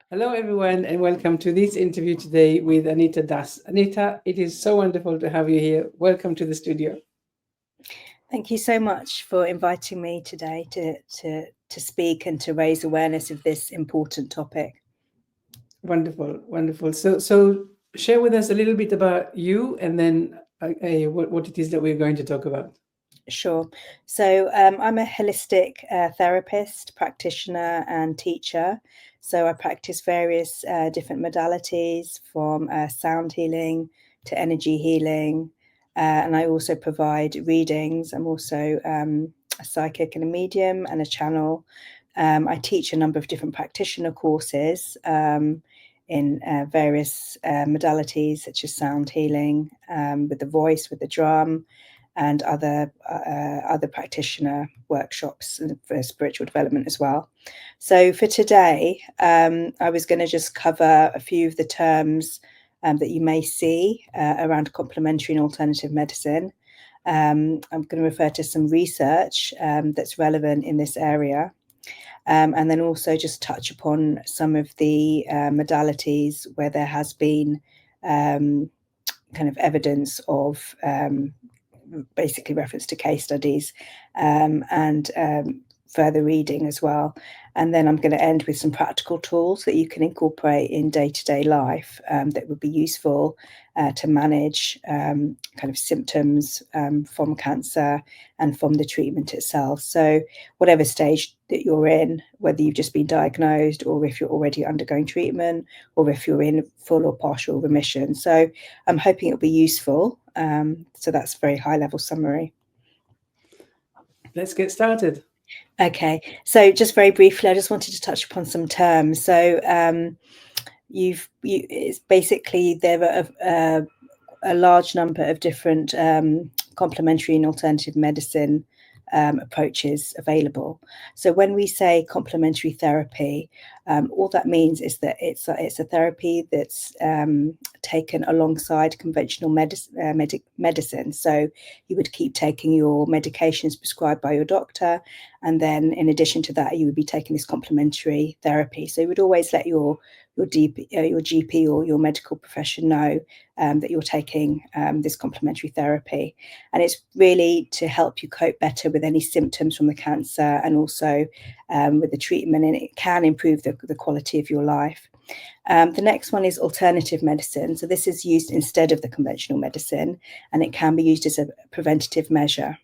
Hello, everyone, and welcome to this interview today with Anita Das. Anita, it is so wonderful to have you here. Welcome to the studio. Thank you so much for inviting me today to speak and to raise awareness of this important topic. Wonderful, wonderful. So share with us a little bit about you, and then what it is that we're going to talk about. Sure. So I'm a holistic therapist, practitioner, and teacher. So I practice various different modalities from sound healing to energy healing. And I also provide readings. I'm also a psychic and a medium and a channel. I teach a number of different practitioner courses in various modalities, such as sound healing with the voice, with the drum, and other practitioner workshops for spiritual development as well. So for today, I was going to just cover a few of the terms that you may see around complementary and alternative medicine. I'm going to refer to some research that's relevant in this area. And then also just touch upon some of the modalities where there has been kind of evidence of basically reference to case studies and further reading as well. And then I'm going to end with some practical tools that you can incorporate in day-to-day life that would be useful to manage kind of symptoms from cancer and from the treatment itself. So whatever stage that you're in, whether you've just been diagnosed or if you're already undergoing treatment or if you're in full or partial remission. So I'm hoping it'll be useful. So that's a very high-level summary. Let's get started. Okay, so just very briefly, I just wanted to touch upon some terms. So it's basically there are a large number of different complementary and alternative medicine approaches available. So when we say complementary therapy, all that means is that it's a therapy that's taken alongside conventional medicine. So you would keep taking your medications prescribed by your doctor, and then in addition to that, you would be taking this complementary therapy. So you would always let your GP or your medical profession know that you're taking this complementary therapy. And it's really to help you cope better with any symptoms from the cancer and also with the treatment, and it can improve the quality of your life. The next one is alternative medicine. So this is used instead of the conventional medicine, and it can be used as a preventative measure.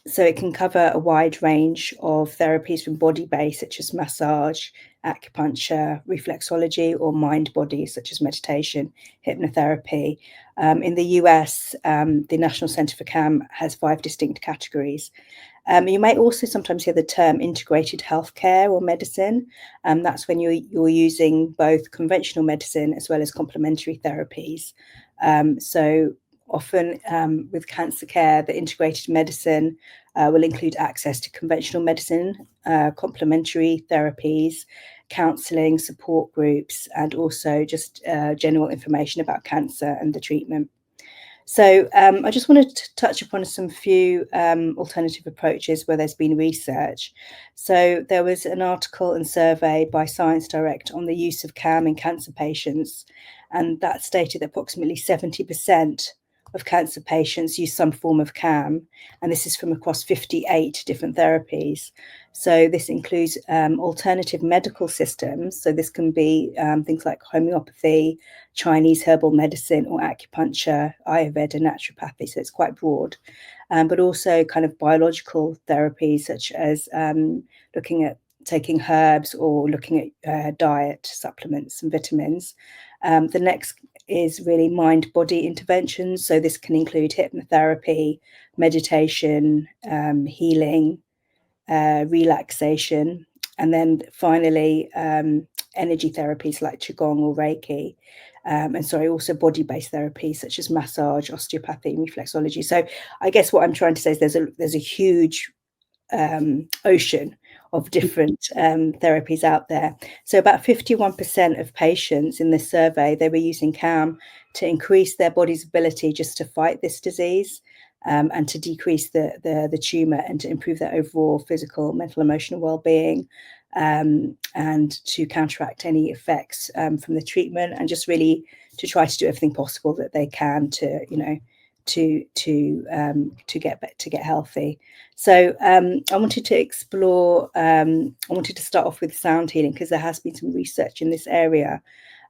So it can cover a wide range of therapies from body-based, such as massage, acupuncture, reflexology, or mind-body, such as meditation, hypnotherapy. In the US, the National Centre for CAM has 5 distinct categories. You may also sometimes hear the term integrated healthcare or medicine. That's when you're using both conventional medicine as well as complementary therapies. So often with cancer care, the integrated medicine will include access to conventional medicine, complementary therapies, counselling, support groups, and also just general information about cancer and the treatment. So I just wanted to touch upon some few alternative approaches where there's been research. So there was an article and survey by Science Direct on the use of CAM in cancer patients, and that stated that approximately 70% of cancer patients use some form of CAM, and this is from across 58 different therapies. So this includes alternative medical systems. So this can be things like homeopathy, Chinese herbal medicine, or acupuncture, Ayurveda, naturopathy. So it's quite broad, but also kind of biological therapies, such as looking at taking herbs or looking at diet, supplements and vitamins. The next is really mind-body interventions. So this can include hypnotherapy, meditation, healing, relaxation, and then finally energy therapies like qigong or reiki. Also body-based therapies such as massage, osteopathy, and reflexology. So I guess what I'm trying to say is there's a huge ocean of different therapies out there. So about 51% of patients in this survey, they were using CAM to increase their body's ability just to fight this disease and to decrease the tumour and to improve their overall physical, mental, emotional well-being. and to counteract any effects from the treatment, and just really to try to do everything possible that they can to, you know, to get healthy. So I wanted to explore. I wanted to start off with sound healing because there has been some research in this area.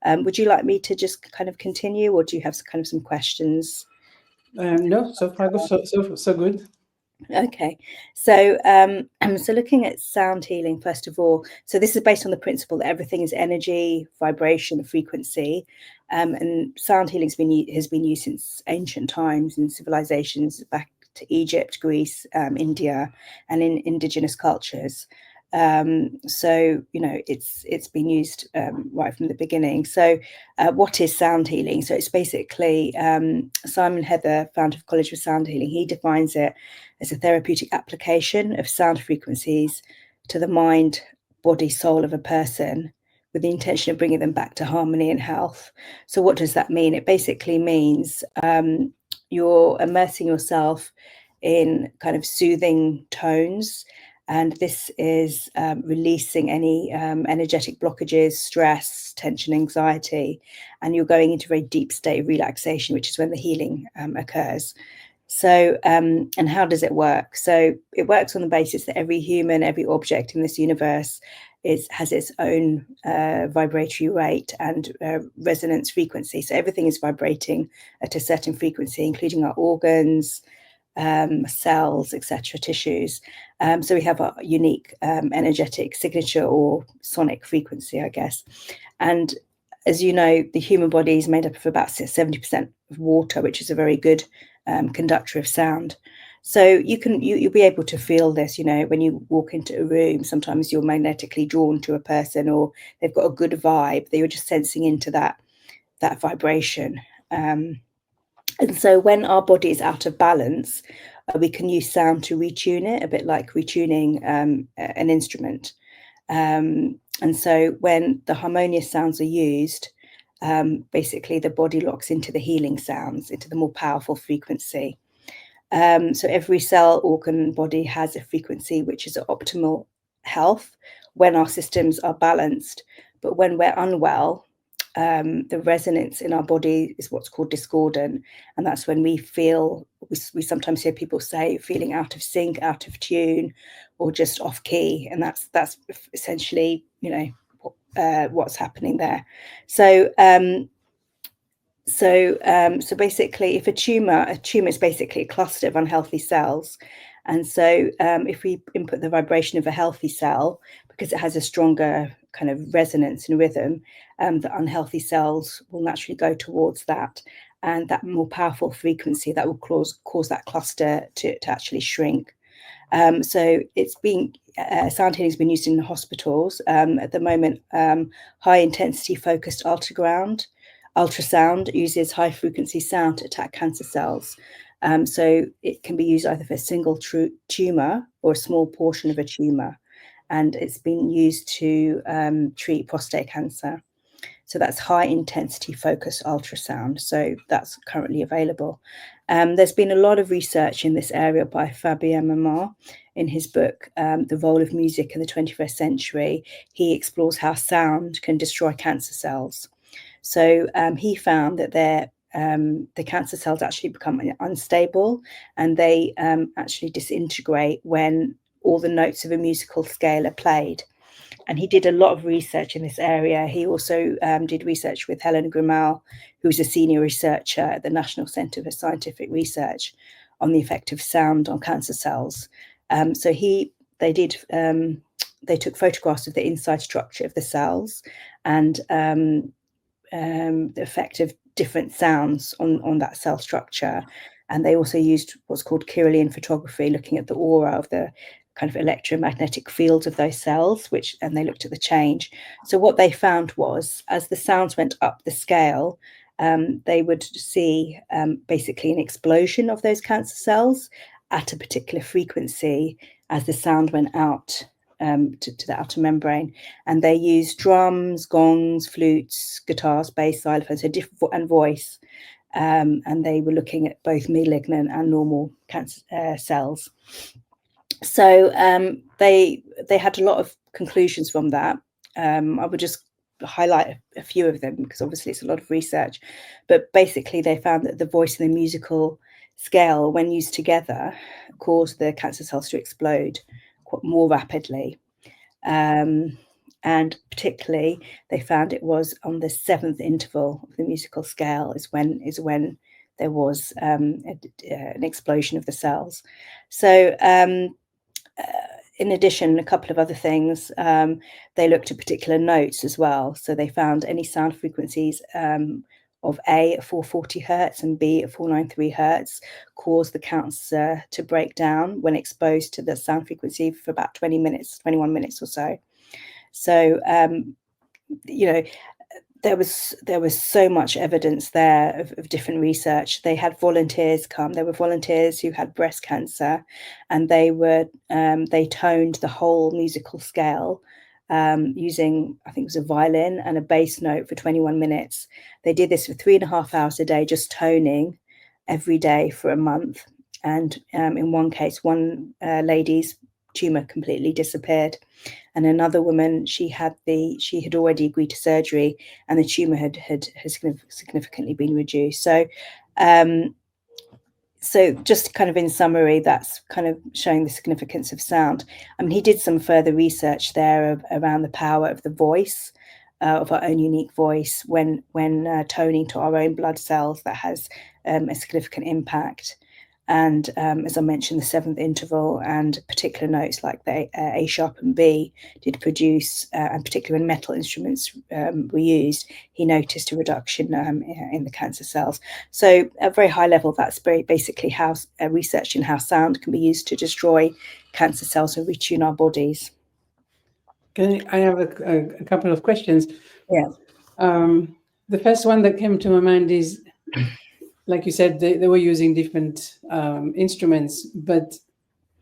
Would you like me to just kind of continue, or do you have some questions? No, so far so good. Okay, so so looking at sound healing first of all, so this is based on the principle that everything is energy, vibration, frequency, and sound healing has been used since ancient times in civilizations back to Egypt, Greece, India, and in indigenous cultures. So you know it's been used right from the beginning. So what is sound healing? So it's basically Simon Heather, founder of College of Sound Healing, he defines it as a therapeutic application of sound frequencies to the mind, body, soul of a person with the intention of bringing them back to harmony and health. So what does that mean? It basically means you're immersing yourself in kind of soothing tones, and this is releasing any energetic blockages, stress, tension, anxiety, and you're going into a very deep state of relaxation, which is when the healing occurs. So, and how does it work? So it works on the basis that every human, every object in this universe has its own vibratory rate and resonance frequency. So everything is vibrating at a certain frequency, including our organs, cells, etc., tissues. So we have a unique energetic signature or sonic frequency, I guess. And as you know, the human body is made up of about 70% of water, which is a very good conductor of sound. So you'll be able to feel this, you know, when you walk into a room. Sometimes you're magnetically drawn to a person, or they've got a good vibe that you're just sensing into that vibration. And so when our body is out of balance, we can use sound to retune it, a bit like retuning an instrument. And so when the harmonious sounds are used, basically the body locks into the healing sounds, into the more powerful frequency. So every cell, organ, body has a frequency which is at optimal health when our systems are balanced. But when we're unwell, the resonance in our body is what's called discordant, and that's when we feel, we sometimes hear people say feeling out of sync, out of tune, or just off key, and that's essentially, you know, what's happening there. So basically, if a tumor is basically a cluster of unhealthy cells, and so if we input the vibration of a healthy cell, because it has a stronger kind of resonance and rhythm, the unhealthy cells will naturally go towards that, and that more powerful frequency that will cause that cluster to actually shrink. So it's being sound healing has been used in hospitals at the moment. High intensity focused ultrasound uses high frequency sound to attack cancer cells. So it can be used either for a single tumor or a small portion of a tumor, and it's been used to treat prostate cancer. So that's high intensity focused ultrasound. So that's currently available. There's been a lot of research in this area by Fabien Mamar in his book, The Role of Music in the 21st Century. He explores how sound can destroy cancer cells. So he found that the cancer cells actually become unstable, and they actually disintegrate when all the notes of a musical scale are played. And he did a lot of research in this area. He also did research with Helen Grimal, who's a senior researcher at the National Centre for Scientific Research on the effect of sound on cancer cells. So they took photographs of the inside structure of the cells and the effect of different sounds on that cell structure. And they also used what's called Kirlian photography, looking at the aura of the kind of electromagnetic fields of those cells, and they looked at the change. So what they found was, as the sounds went up the scale, they would see basically an explosion of those cancer cells at a particular frequency as the sound went out to the outer membrane. And they used drums, gongs, flutes, guitars, bass, xylophones, so different, and voice. And they were looking at both malignant and normal cancer cells. So they had a lot of conclusions from that. I would just highlight a few of them because obviously it's a lot of research, but basically they found that the voice and the musical scale, when used together, caused the cancer cells to explode more rapidly. And particularly they found it was on the 7th interval of the musical scale is when there was an explosion of the cells. So in addition, a couple of other things, they looked at particular notes as well. So they found any sound frequencies of A at 440 hertz and B at 493 hertz caused the cancer to break down when exposed to the sound frequency for about 20 minutes, 21 minutes or so. So, there was so much evidence there of different research. They had volunteers come. There were volunteers who had breast cancer, and they toned the whole musical scale using, I think it was a violin and a bass note for 21 minutes. They did this for 3.5 hours a day, just toning every day for a month. And in one case, one lady's tumor completely disappeared. And another woman, she had already agreed to surgery, and the tumor had significantly been reduced. So, so just kind of in summary, that's kind of showing the significance of sound. I mean, he did some further research there around the power of the voice, of our own unique voice when toning to our own blood cells. That has a significant impact. And as I mentioned, the 7th interval and particular notes like the A sharp and B did produce, and particularly when metal instruments were used, he noticed a reduction in the cancer cells. So at a very high level, that's basically how research in how sound can be used to destroy cancer cells and retune our bodies. I have a couple of questions. Yeah. The first one that came to my mind is, like you said, they were using different instruments, but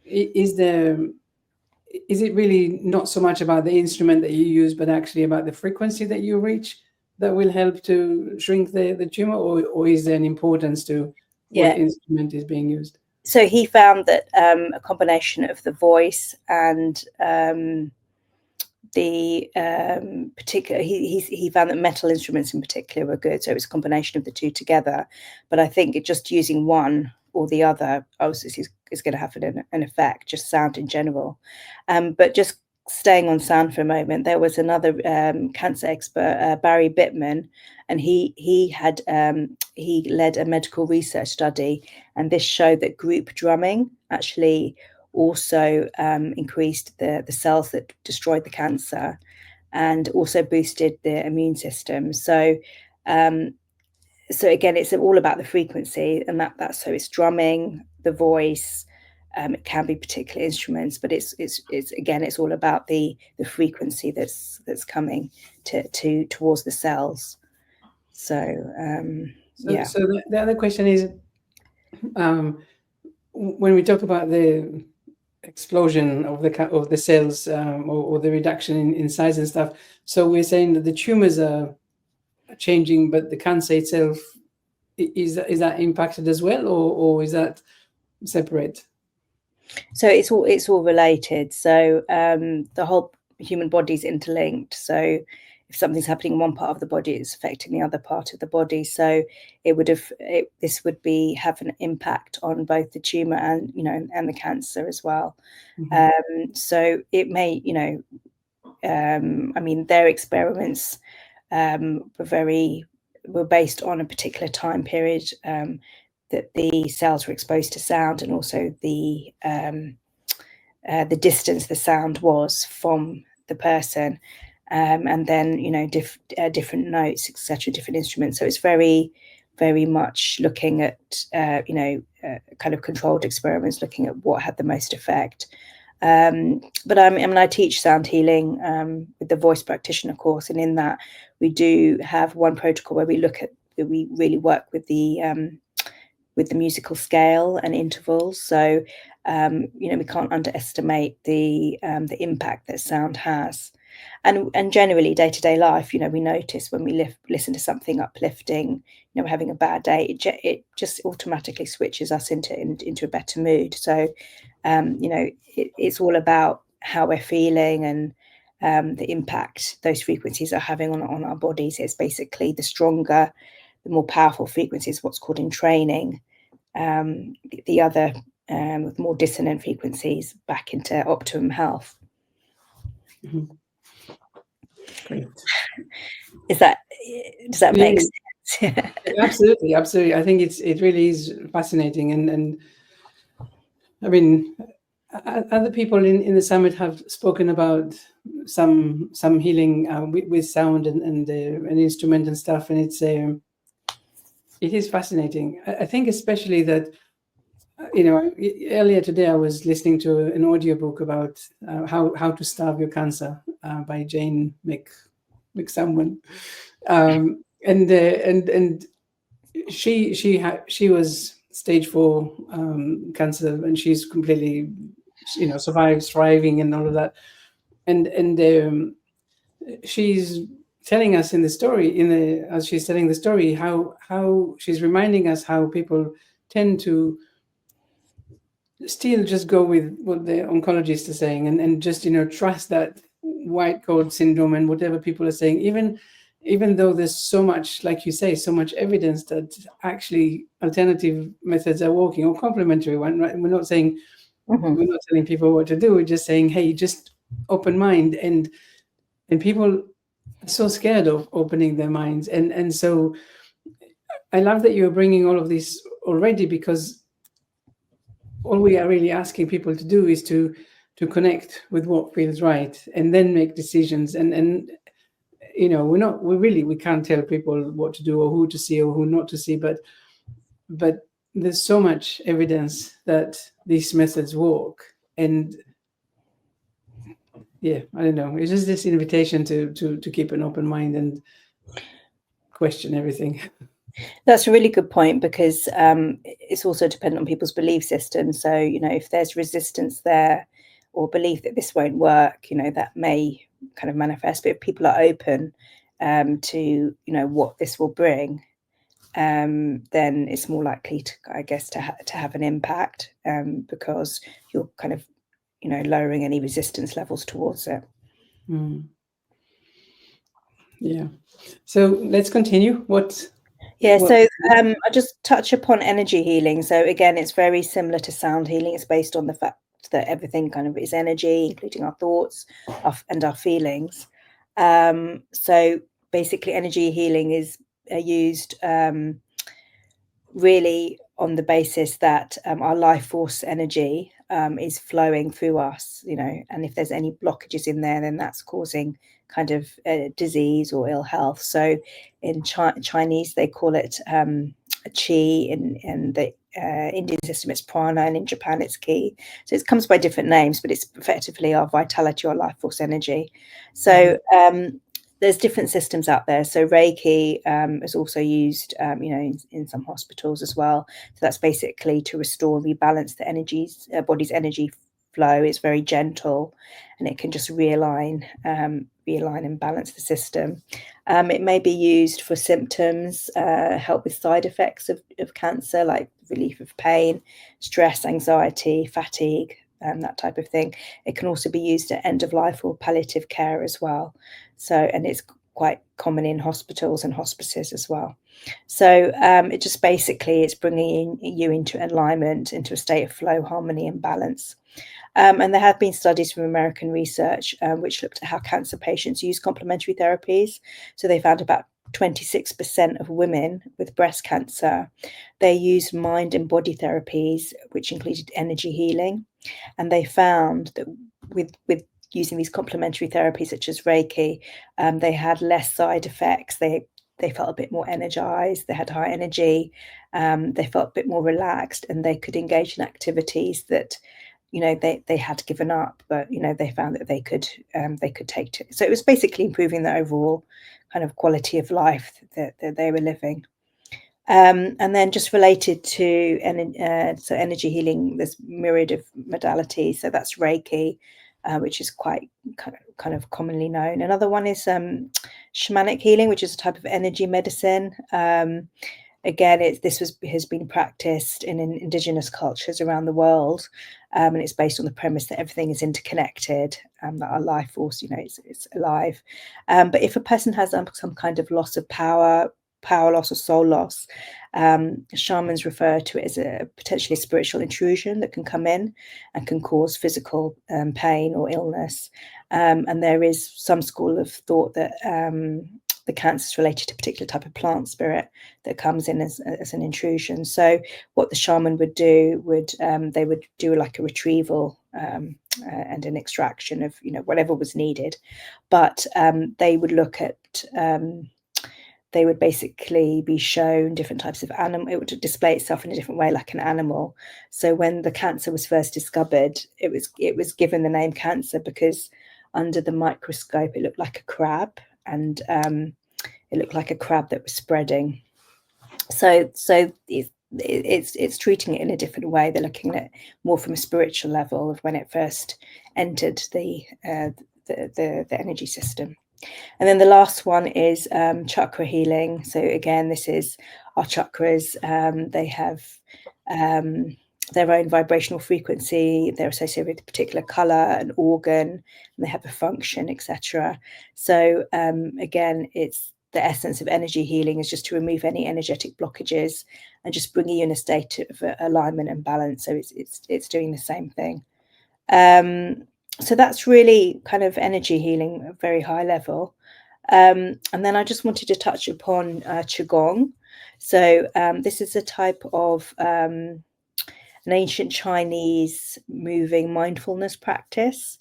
is it really not so much about the instrument that you use, but actually about the frequency that you reach that will help to shrink the tumor, or is there an importance to what instrument is being used? So he found that a combination of the voice and the particular, he found that metal instruments in particular were good. So it was a combination of the two together. But I think just using one or the other is going to have an effect, just sound in general. But just staying on sound for a moment, there was another cancer expert, Barry Bittman, and he led a medical research study, and this showed that group drumming actually also increased the cells that destroyed the cancer and also boosted the immune system. So so again, it's all about the frequency, and that's so it's drumming, the voice, it can be particular instruments, but it's again, it's all about the frequency that's coming towards the cells. So yeah. So the other question is, when we talk about the explosion of the cells, or the reduction in size and stuff, so we're saying that the tumors are changing, but the cancer itself, is that impacted as well, or is that separate? So it's all related. So the whole human body is interlinked. So if something's happening in one part of the body, it's affecting the other part of the body. So this would have an impact on both the tumor and and the cancer as well. Mm-hmm. So it may, I mean, their experiments were based on a particular time period that the cells were exposed to sound, and also the distance the sound was from the person, and then different notes, etc., different instruments. So it's very, very much looking at kind of controlled experiments, looking at what had the most effect. But I teach sound healing with the voice practitioner course, and in that we do have one protocol where we really work with the musical scale and intervals. So we can't underestimate the impact that sound has. And generally day-to-day life, we notice when we listen to something uplifting, we're having a bad day, it just automatically switches us into a better mood. So it's all about how we're feeling, and the impact those frequencies are having on our bodies. It's basically the stronger, the more powerful frequencies, what's called in training, the other with more dissonant frequencies back into optimum health. Mm-hmm. Great. Does that make sense? Absolutely. I think it really is fascinating, and I mean, other people in the summit have spoken about some healing with sound and an instrument and stuff, and it is fascinating. I think especially that earlier today I was listening to an audiobook about how to starve your cancer by Jane McSomeone, and she was stage 4 cancer, and she's completely survived, thriving, and all of that, and she's telling us in the story, as she's telling the story, how she's reminding us how people tend to still just go with what the oncologist is saying, and just trust that white coat syndrome and whatever people are saying, even though there's so much, like you say, so much evidence that actually alternative methods are working, or complementary one, right? We're not saying we're not telling people what to do. We're just saying, hey, just open mind, and people are so scared of opening their minds, and so I love that you're bringing all of this already, because all we are really asking people to do is to connect with what feels right, and then make decisions, and we can't tell people what to do or who to see or who not to see, but there's so much evidence that these methods work, and I don't know, it's just this invitation to keep an open mind and question everything. That's a really good point, because it's also dependent on people's belief system. So if there's resistance there, or belief that this won't work, that may kind of manifest. But if people are open to what this will bring, then it's more likely to, I guess, to have an impact, because you're kind of lowering any resistance levels towards it. Yeah. So let's continue. So I'll just touch upon energy healing. So again, it's very similar to sound healing. It's based on the fact that everything kind of is energy, including our thoughts and our feelings. So basically, energy healing is used really on the basis that our life force energy is flowing through us, and if there's any blockages in there, then that's causing kind of disease or ill health. So in Chinese, they call it qi, in the Indian system it's prana, and in Japan it's ki. So it comes by different names, but it's effectively our vitality or life force energy. So there's different systems out there. So reiki is also used in some hospitals as well. So that's basically to restore and rebalance the body's energy flow. It's very gentle, and it can just realign and balance the system. It may be used for symptoms, help with side effects of cancer, like relief of pain, stress, anxiety, fatigue, that type of thing. It can also be used at end of life or palliative care as well. So, and it's quite common in hospitals and hospices as well. So it just basically, it's bringing you into alignment, into a state of flow, harmony, and balance. And there have been studies from American research which looked at how cancer patients use complementary therapies. So they found about 26% of women with breast cancer, they used mind and body therapies, which included energy healing. And they found that with using these complementary therapies such as Reiki, they had less side effects. They felt a bit more energized. They had high energy. They felt a bit more relaxed, and they could engage in activities that they had given up, but they found that they could take to. So it was basically improving the overall kind of quality of life that they were living. And then just related to so energy healing, there's myriad of modalities. So that's Reiki, which is quite kind of commonly known. Another one is shamanic healing, which is a type of energy medicine. again, has been practiced in indigenous cultures around the world, and it's based on the premise that everything is interconnected, that our life force, it's alive. But if a person has some kind of loss of power loss or soul loss, shamans refer to it as a potentially spiritual intrusion that can come in and can cause physical pain or illness. And there is some school of thought that the cancer is related to a particular type of plant spirit that comes in as an intrusion. So what the shaman would do they would do like a retrieval and an extraction of whatever was needed, but they would look at they would basically be shown different types of animal. It would display itself in a different way, like an animal. So when the cancer was first discovered, it was given the name cancer because under the microscope it looked like a crab, and it looked like a crab that was spreading. So it's treating it in a different way. They're looking at it more from a spiritual level of when it first entered the energy system. And then the last one is chakra healing. So again, this is our chakras. They have their own vibrational frequency. They're associated with a particular color, an organ, and they have a function, etc. So again, it's the essence of energy healing is just to remove any energetic blockages and just bring you in a state of alignment and balance. So it's doing the same thing. So that's really kind of energy healing at a very high level. And then I just wanted to touch upon qigong. So this is a type of an ancient Chinese moving mindfulness practice,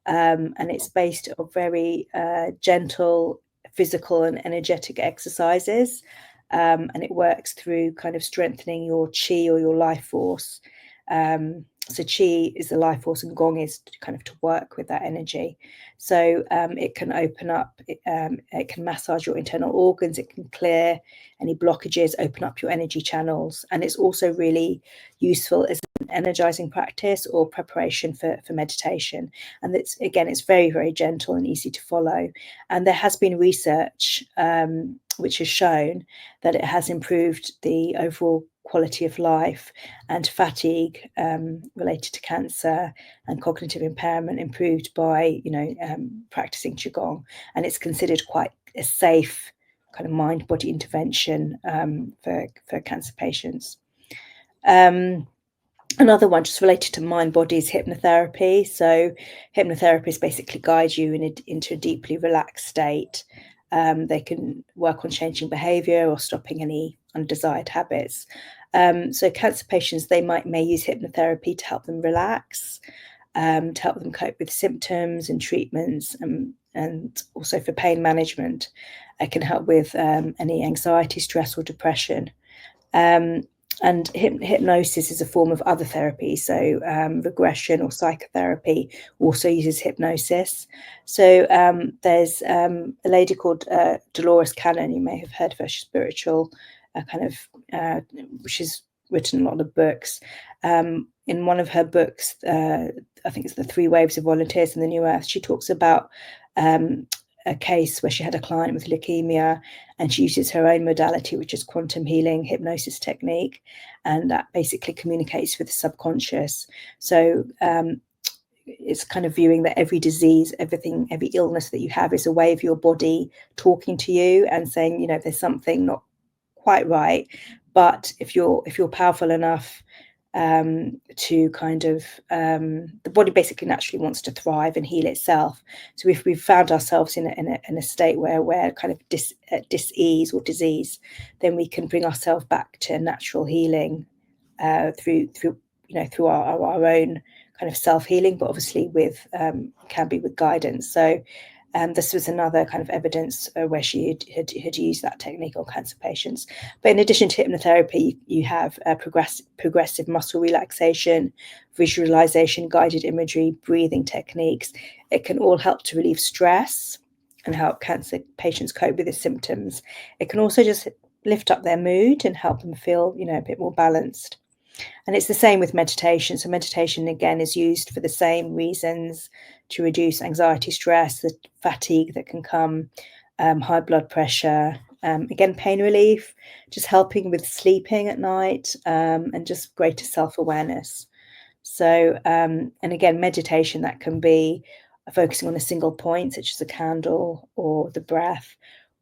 and it's based on very gentle physical and energetic exercises, and it works through kind of strengthening your qi or your life force. So qi is the life force and gong is kind of to work with that energy. So it can open up, it can massage your internal organs, it can clear any blockages, open up your energy channels. And it's also really useful as an energizing practice or preparation for meditation. And it's very, very gentle and easy to follow. And there has been research which has shown that it has improved the overall quality of life, and fatigue related to cancer and cognitive impairment improved by practicing qigong. And it's considered quite a safe kind of mind-body intervention for cancer patients. Another one just related to mind-body is hypnotherapy. So hypnotherapists basically guide you into a deeply relaxed state. They can work on changing behavior or stopping any undesired habits. So cancer patients, they may use hypnotherapy to help them relax, to help them cope with symptoms and treatments, and also for pain management. It can help with any anxiety, stress, or depression. And hypnosis is a form of other therapy. So regression or psychotherapy also uses hypnosis. So there's a lady called Dolores Cannon. You may have heard of her. She's spiritual, she's written a lot of books. In one of her books, I think it's The 3 Waves of Volunteers in the New Earth, she talks about a case where she had a client with leukemia, and she uses her own modality, which is quantum healing hypnosis technique, and that basically communicates with the subconscious. So it's kind of viewing that every disease, every illness that you have is a way of your body talking to you and saying, there's something not quite right. But if you're powerful enough to kind of the body basically naturally wants to thrive and heal itself. So if we've found ourselves in a state where we're kind of at dis-ease or disease, then we can bring ourselves back to natural healing through our own kind of self-healing, but obviously can be with guidance. So this was another kind of evidence where she had used that technique on cancer patients. But in addition to hypnotherapy, you have progressive muscle relaxation, visualization, guided imagery, breathing techniques. It can all help to relieve stress and help cancer patients cope with the symptoms. It can also just lift up their mood and help them feel, a bit more balanced. And it's the same with meditation. So meditation, again, is used for the same reasons, to reduce anxiety, stress, the fatigue that can come, high blood pressure, Again, pain relief, just helping with sleeping at night, and just greater self-awareness. So, and again, meditation, that can be focusing on a single point, such as a candle or the breath,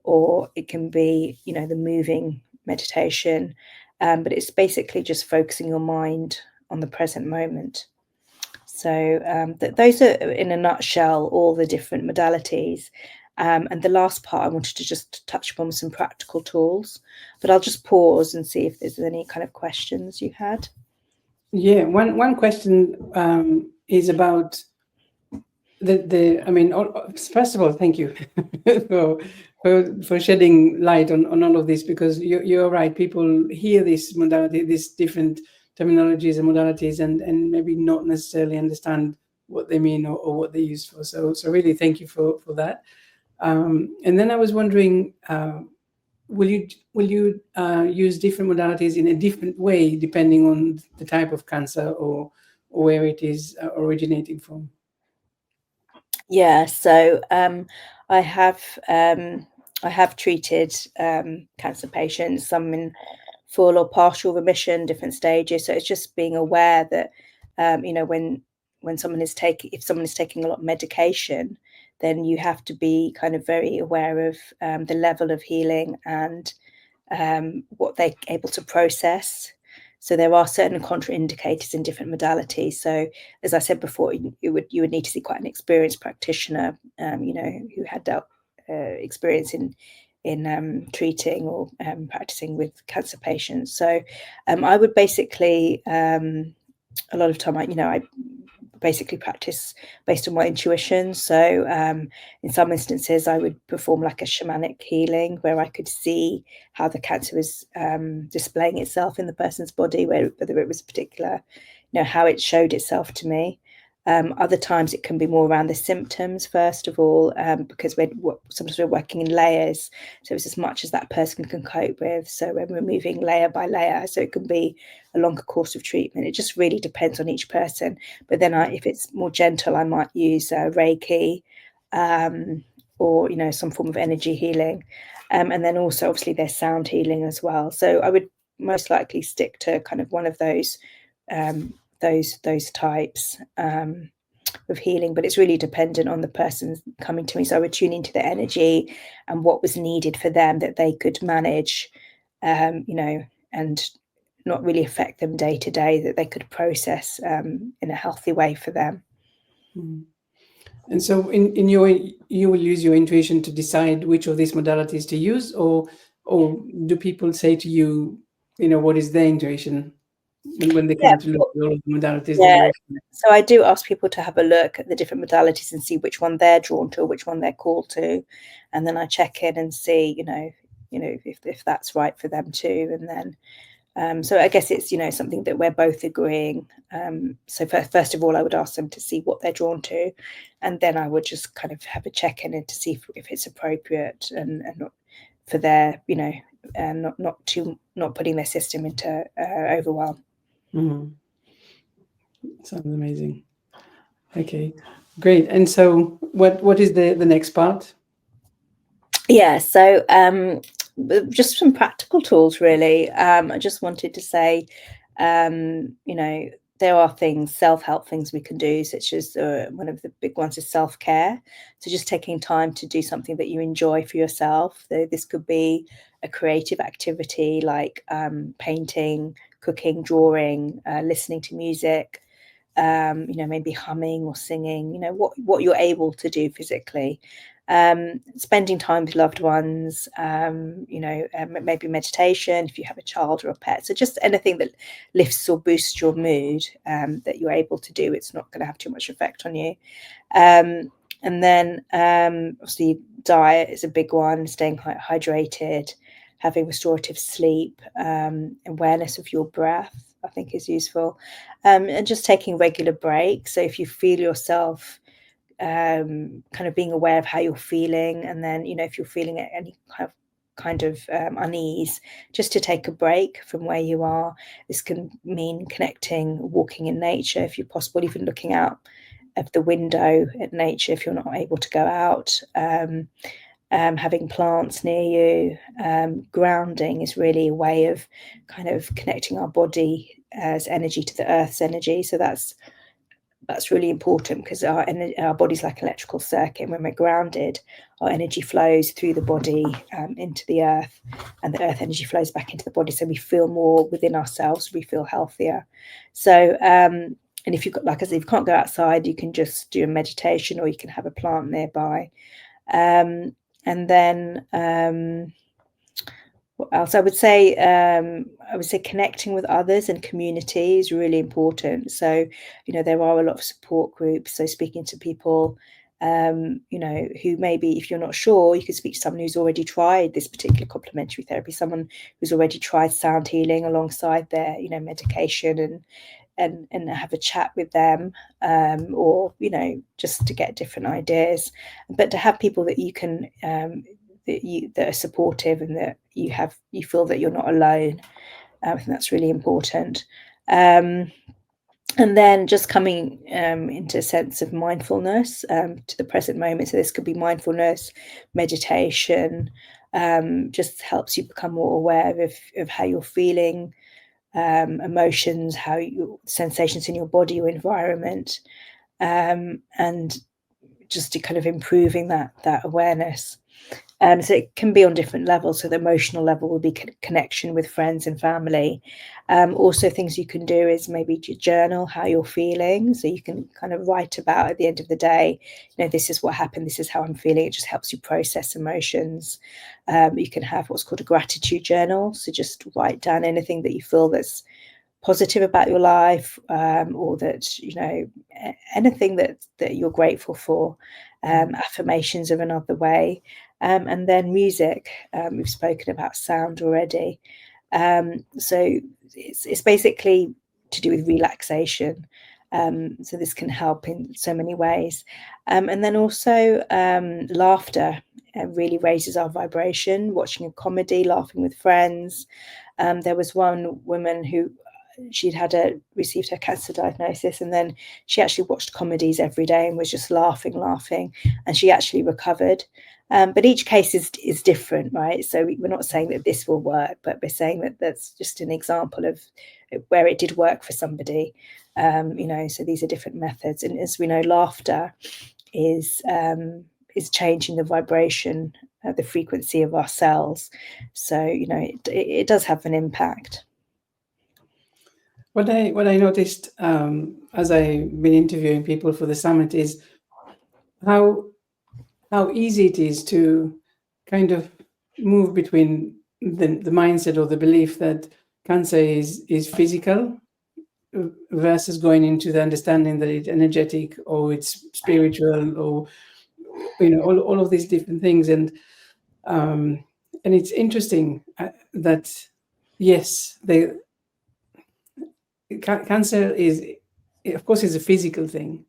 or it can be, the moving meditation. But it's basically just focusing your mind on the present moment. So those are, in a nutshell, all the different modalities. And the last part, I wanted to just touch upon some practical tools, but I'll just pause and see if there's any kind of questions you had. Yeah, one question is about I mean, first of all, thank you for shedding light on all of this, because you're right. People hear this modality, these different terminologies and modalities, and maybe not necessarily understand what they mean or what they're used for. So really, thank you for that. And then I was wondering, will you use different modalities in a different way depending on the type of cancer or where it is originating from? Yeah, so I have treated cancer patients, some in full or partial remission, different stages. So it's just being aware that when someone is taking a lot of medication, then you have to be kind of very aware of the level of healing and what they're able to process. So there are certain contraindicators in different modalities. So as I said before, you would need to see quite an experienced practitioner, who had dealt experience in treating or practicing with cancer patients. So I would basically, a lot of time, I basically practice based on my intuition. So in some instances, I would perform like a shamanic healing where I could see how the cancer was displaying itself in the person's body, whether it was a particular, how it showed itself to me. Other times it can be more around the symptoms, first of all, because sometimes we're working in layers. So it's as much as that person can cope with. So when we're moving layer by layer, so it can be a longer course of treatment. It just really depends on each person. But then if it's more gentle, I might use reiki, or, some form of energy healing. And then also, obviously, there's sound healing as well. So I would most likely stick to kind of one of those types of healing, but it's really dependent on the person coming to me. So I would tune into the energy and what was needed for them that they could manage, and not really affect them day to day, that they could process in a healthy way for them. And so in your, you will use your intuition to decide which of these modalities to use, or do people say to you, what is their intuition when they come to look at all of the modalities that you're offering? So I do ask people to have a look at the different modalities and see which one they're drawn to or which one they're called to, and then I check in and see, if that's right for them too. And then so I guess it's something that we're both agreeing. So first of all, I would ask them to see what they're drawn to, and then I would just kind of have a check in and to see if it's appropriate and not for their not putting their system into overwhelm. Mm-hmm. Sounds amazing. Okay, great. And so what is the next part? Yeah, so just some practical tools, really. I just wanted to say, there are self-help things we can do, such as one of the big ones is self-care. So just taking time to do something that you enjoy for yourself. This could be a creative activity like painting, cooking, drawing, listening to music, maybe humming or singing, what you're able to do physically. Spending time with loved ones, maybe meditation if you have a child or a pet. So just anything that lifts or boosts your mood, that you're able to do. It's not going to have too much effect on you. And then obviously diet is a big one, staying hydrated, having restorative sleep, awareness of your breath, I think is useful, and just taking regular breaks. So if you feel yourself kind of being aware of how you're feeling, and then if you're feeling any kind of unease, just to take a break from where you are. This can mean connecting, walking in nature if you're possible, even looking out of the window at nature if you're not able to go out, having plants near you. Grounding is really a way of kind of connecting our body as energy to the earth's energy. So that's really important, because our body's like an electrical circuit. When we're grounded, our energy flows through the body into the earth, and the earth energy flows back into the body. So we feel more within ourselves, we feel healthier. So, and if you've got, like I said, if you can't go outside, you can just do a meditation, or you can have a plant nearby. And then what else? I would say connecting with others and community is really important. So, there are a lot of support groups. So speaking to people, who maybe, if you're not sure, you could speak to someone who's already tried this particular complementary therapy, someone who's already tried sound healing alongside their, medication, and have a chat with them, or just to get different ideas, but to have people that you can that are supportive, and that you feel that you're not alone. I think that's really important. And then just coming into a sense of mindfulness, to the present moment. So this could be mindfulness, meditation, just helps you become more aware of how you're feeling, emotions, how your sensations in your body, your environment, and just to kind of improving that awareness. So it can be on different levels. So the emotional level will be connection with friends and family. Also, things you can do is maybe journal how you're feeling. So you can kind of write about, at the end of the day, this is what happened, this is how I'm feeling. It just helps you process emotions. You can have what's called a gratitude journal. So just write down anything that you feel that's positive about your life, or that anything that you're grateful for. Affirmations are another way. And then music, we've spoken about sound already. So it's basically to do with relaxation. So this can help in so many ways. And then also laughter really raises our vibration. Watching a comedy, laughing with friends. There was one woman who received her cancer diagnosis, and then she actually watched comedies every day and was just laughing, and she actually recovered. But each case is different, right? So we're not saying that this will work, but we're saying that that's just an example of where it did work for somebody. So these are different methods, and as we know, laughter is changing the vibration, the frequency of our cells. So it does have an impact. What I noticed as I've been interviewing people for the summit is how easy it is to kind of move between the mindset or the belief that cancer is physical, versus going into the understanding that it's energetic, or it's spiritual, or all of these different things. And it's interesting that yes, cancer is, of course, is a physical thing,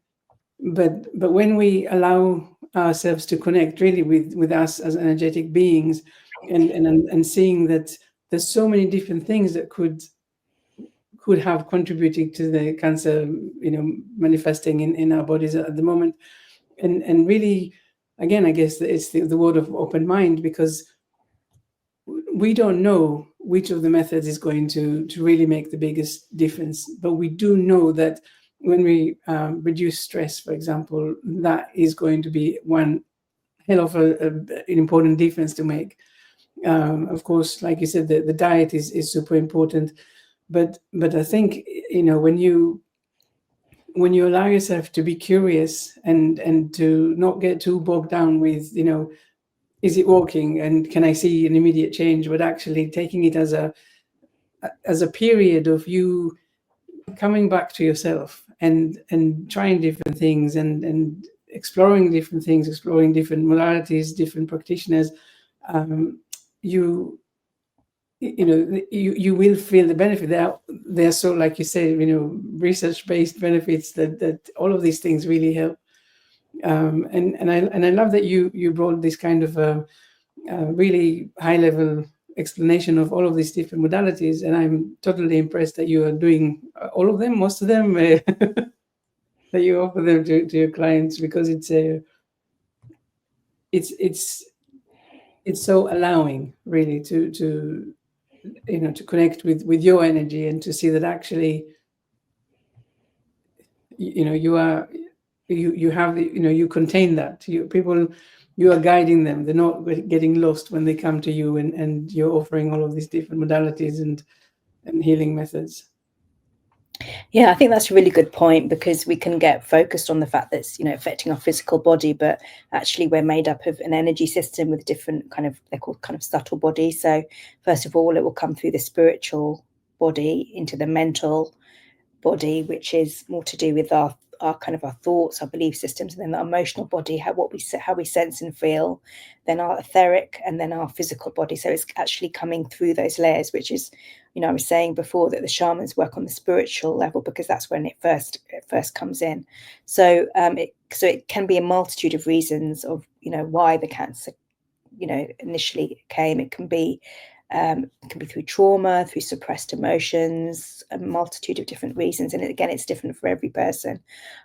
but when we allow ourselves to connect really with us as energetic beings, and seeing that there's so many different things that could have contributed to the cancer, manifesting in our bodies at the moment, and really, again, I guess it's the word of open mind, because we don't know which of the methods is going to really make the biggest difference, but we do know that when we reduce stress, for example, that is going to be one hell of an important difference to make. Of course, like you said, the diet is super important, but I think when you allow yourself to be curious, and to not get too bogged down with is it working, and can I see an immediate change, but actually taking it as a period of you coming back to yourself, and trying different things, and exploring different things, exploring different modalities, different practitioners. You will feel the benefit. They're so, like you say, research-based benefits that all of these things really help. And I love that you brought this kind of really high-level explanation of all of these different modalities, and I'm totally impressed that you are doing all of them, most of them, that you offer them to your clients, because it's it's so allowing, really, to to connect with your energy and to see that actually, you are, you have the, you contain that. You are guiding them. They're not getting lost when they come to you, and you're offering all of these different modalities and healing methods. Yeah, I think that's a really good point, because we can get focused on the fact that it's, affecting our physical body, but actually we're made up of an energy system with different they're called kind of subtle bodies. So first of all, it will come through the spiritual body into the mental body, which is more to do with our thoughts, our belief systems, and then the emotional body, how we sense and feel, then our etheric, and then our physical body. So it's actually coming through those layers, which is, I was saying before that the shamans work on the spiritual level, because that's when it first comes in. So it can be a multitude of reasons of why the cancer initially came. It can be through trauma, through suppressed emotions, a multitude of different reasons. And again, it's different for every person.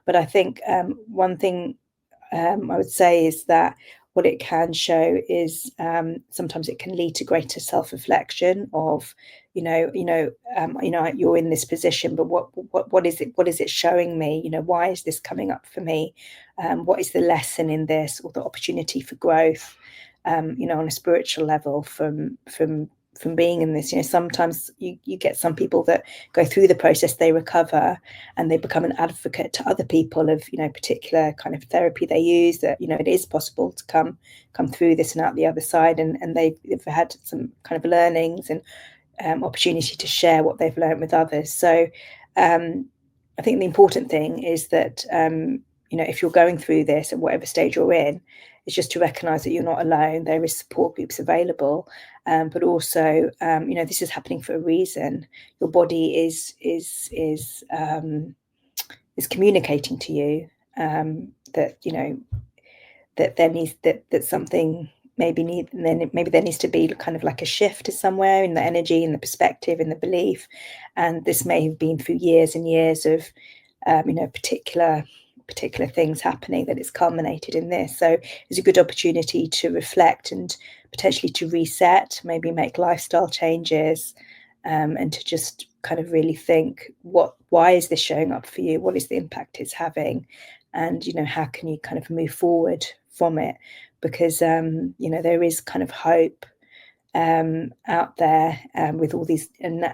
But I think one thing I would say is that what it can show is sometimes it can lead to greater self-reflection of, you're in this position, but what is it showing me? Why is this coming up for me? What is the lesson in this, or the opportunity for growth? On a spiritual level from being in this. Sometimes you get some people that go through the process, they recover, and they become an advocate to other people of particular kind of therapy they use, that it is possible to come through this and out the other side, and they've had some kind of learnings and opportunity to share what they've learned with others. So I think the important thing is that if you're going through this at whatever stage you're in, it's just to recognize that you're not alone. There is support groups available, but also, this is happening for a reason. Your body is communicating to you that that there needs that something maybe there needs to be kind of like a shift to somewhere in the energy, in the perspective, in the belief, and this may have been through years and years of particular things happening, that it's culminated in this. So it's a good opportunity to reflect and potentially to reset, maybe make lifestyle changes, and to just kind of really think, why is this showing up for you? What is the impact it's having? And how can you kind of move forward from it? Because there is kind of hope out there with all these, and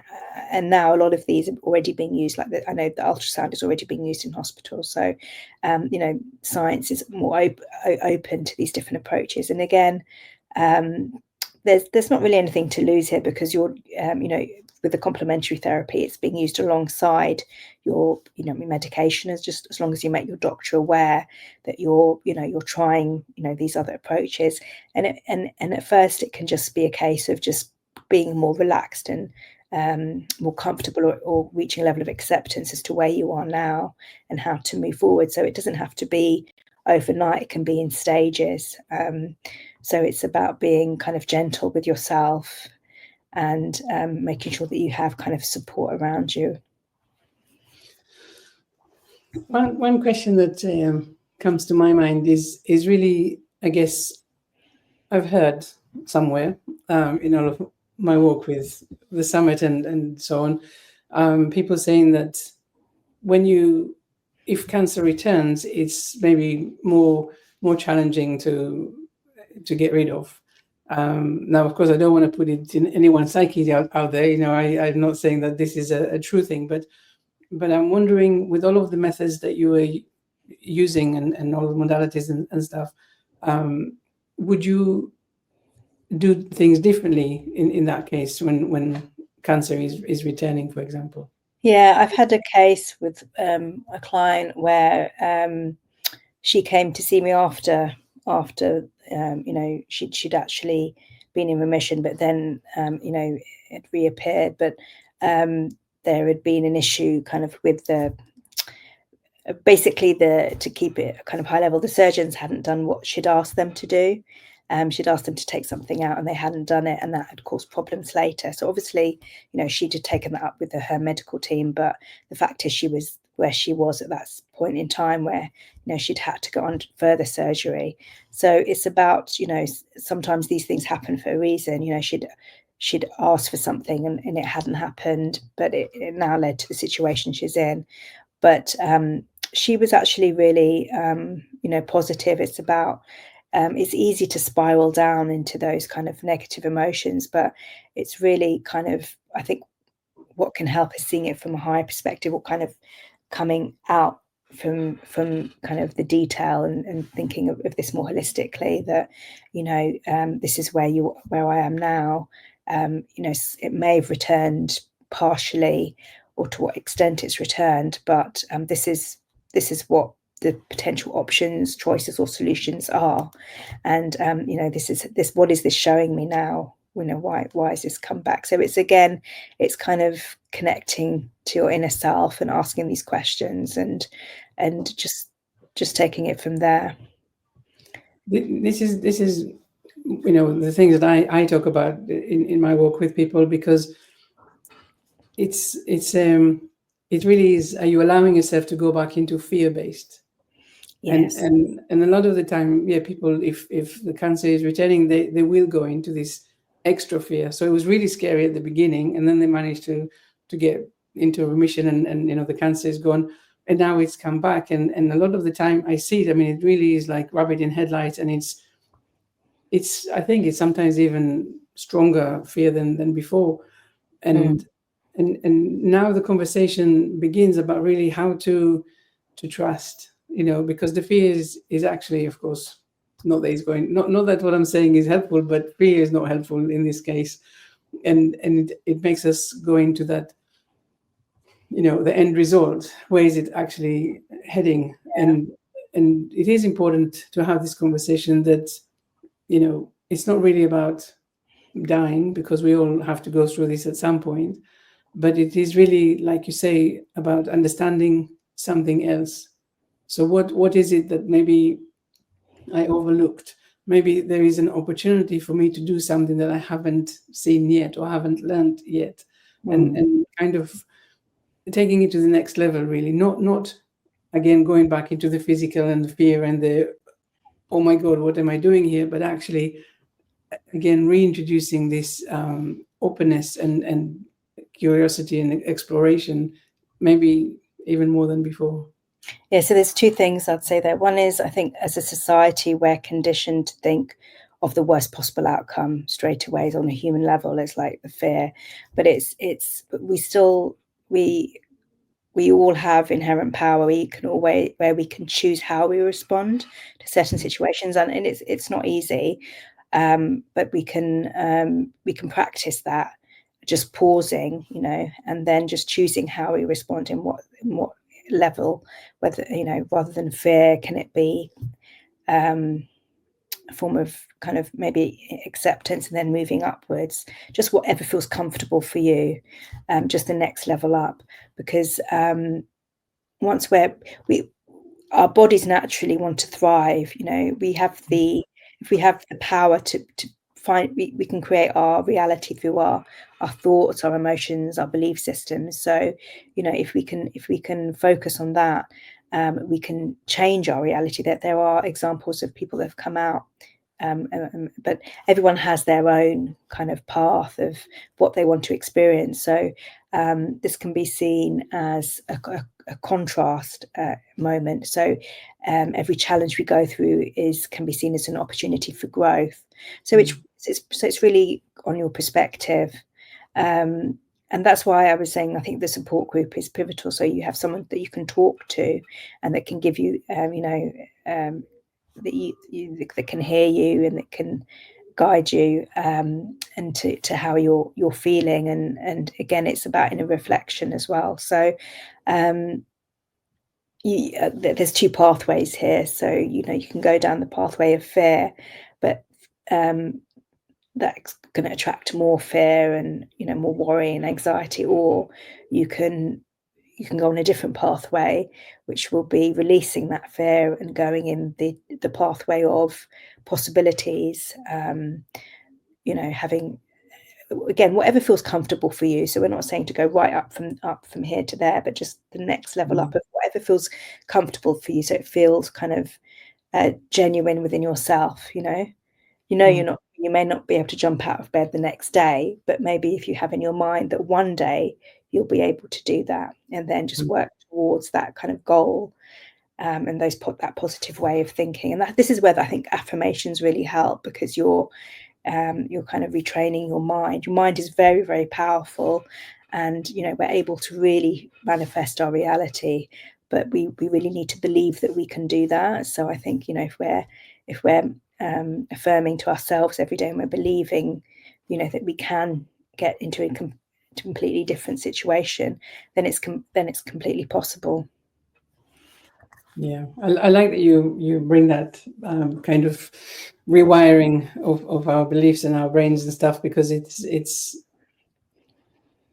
now a lot of these are already being used. Like I know the ultrasound is already being used in hospitals. So science is more open to these different approaches. And again, there's not really anything to lose here, because you're with the complementary therapy, it's being used alongside your medication, as long as you make your doctor aware that you're trying these other approaches. And at first it can just be a case of just being more relaxed and more comfortable, or reaching a level of acceptance as to where you are now and how to move forward. So it doesn't have to be overnight, it can be in stages. So it's about being kind of gentle with yourself and making sure that you have kind of support around you. One question that comes to my mind is really, I guess, I've heard somewhere in all of my work with the summit and so on, people saying that if cancer returns, it's maybe more challenging to get rid of. Now, of course, I don't want to put it in anyone's psyche out there. I'm not saying that this is a true thing, but I'm wondering, with all of the methods that you were using and all the modalities and stuff, would you do things differently in that case when cancer is returning, for example? Yeah, I've had a case with a client where she came to see me after she'd actually been in remission, but then it reappeared. But there had been an issue kind of with to keep it kind of high level, the surgeons hadn't done what she'd asked them to do. She'd asked them to take something out and they hadn't done it, and that had caused problems later. So obviously, she'd had taken that up with her medical team, but the fact is she was where she was at that point in time, where she'd had to go on further surgery. So it's about, sometimes these things happen for a reason. She'd asked for something and it hadn't happened, but it now led to the situation she's in. But she was actually really positive. It's about it's easy to spiral down into those kind of negative emotions, but it's really kind of, I think, what can help is seeing it from a higher perspective, or kind of coming out from kind of the detail and thinking of this more holistically, that this is where I am now. It may have returned partially, or to what extent it's returned, but this is what the potential options, choices, or solutions are. And what is this showing me now? Why has this come back? So it's kind of connecting to your inner self and asking these questions, and just taking it from there. This is the things that I talk about in my work with people, because it really is, are you allowing yourself to go back into fear-based? Yes. And a lot of the time, people, if the cancer is returning, they will go into this extra fear. So it was really scary at the beginning, and then they managed to get into remission, and the cancer is gone, and now it's come back. And a lot of the time I see it, I mean, it really is like rabbit in headlights, and I think it's sometimes even stronger fear than before. And now the conversation begins about really how to trust, because the fear is actually, of course, not that it's going, not that what I'm saying is helpful, but fear is not helpful in this case. And it makes us go into that, the end result. Where is it actually heading? Yeah. And it is important to have this conversation that, it's not really about dying, because we all have to go through this at some point. But it is really, like you say, about understanding something else. So what is it that maybe I overlooked? Maybe there is an opportunity for me to do something that I haven't seen yet, or haven't learned yet. And kind of taking it to the next level, really. Not again going back into the physical and the fear and the, oh my God, what am I doing here? But actually, again, reintroducing this openness and curiosity and exploration, maybe even more than before. Yeah, so there's two things I'd say there. One is, I think as a society, we're conditioned to think of the worst possible outcome straight away. On a human level, it's like the fear, but we all have inherent power. Where we can choose how we respond to certain situations, and it's not easy, but we can practice that, just pausing, and then just choosing how we respond in what level, whether, rather than fear, can it be a form of kind of maybe acceptance, and then moving upwards, just whatever feels comfortable for you, just the next level up. Because once our bodies naturally want to thrive, if we have the power to find, we can create our reality through our thoughts, our emotions, our belief systems. So if we can focus on that, we can change our reality. That there are examples of people that have come out, but everyone has their own kind of path of what they want to experience. So this can be seen as a contrast moment. So every challenge we go through can be seen as an opportunity for growth. So it's really on your perspective. And that's why I was saying, I think the support group is pivotal. So you have someone that you can talk to, and that can give you, that can hear you, and that can guide you, and to how you're feeling. And again, it's about inner reflection as well. So there's two pathways here. So you can go down the pathway of fear, but that's going to attract more fear and more worry and anxiety. Or you can go on a different pathway, which will be releasing that fear and going in the pathway of possibilities, having again, whatever feels comfortable for you. So we're not saying to go right up from here to there, but just the next level up of whatever feels comfortable for you. So it feels kind of genuine within yourself. You may not be able to jump out of bed the next day, but maybe if you have in your mind that one day you'll be able to do that, and then just work towards that kind of goal, and that positive way of thinking. And this is where I think affirmations really help, because you're kind of retraining your mind. Your mind is very, very powerful, and we're able to really manifest our reality, but we really need to believe that we can do that. So I think if we're affirming to ourselves every day, and we're believing that we can get into a completely different situation, then it's completely possible. Yeah, I like that you bring that kind of rewiring of our beliefs and our brains and stuff, because it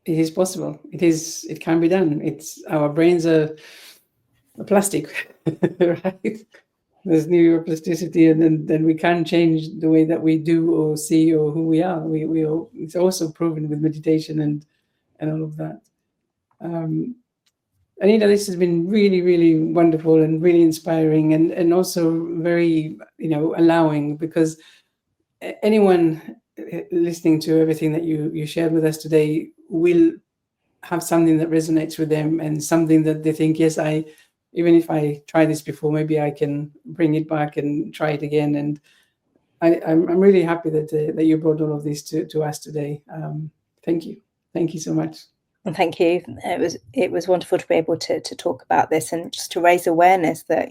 is possible. It can be done. Our brains are plastic, right? There's neuroplasticity, and then we can change the way that we do or see or who we are. It's also proven with meditation and all of that. Anita, this has been really, really wonderful and really inspiring, and also very, allowing, because anyone listening to everything that you shared with us today will have something that resonates with them, and something that they think, yes, even if I try this before, maybe I can bring it back and try it again. And I'm really happy that you brought all of this to us today. Thank you so much. And thank you. It was wonderful to be able to talk about this, and just to raise awareness that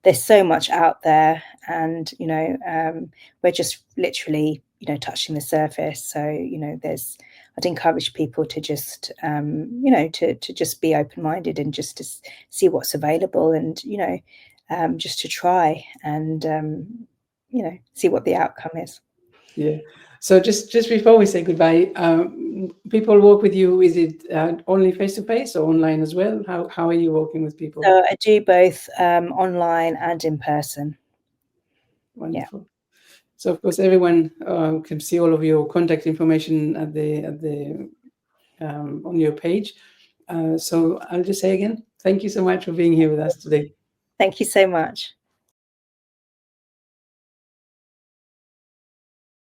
there's so much out there, and we're just literally touching the surface. So I'd encourage people to just to just be open-minded, and just to see what's available, and just to try and see what the outcome is. Yeah. So just before we say goodbye, people work with you. Is it only face-to-face or online as well? How are you working with people? So I do both online and in person. Wonderful. Yeah. So of course everyone can see all of your contact information at the on your page. So I'll just say again, thank you so much for being here with us today. Thank you so much.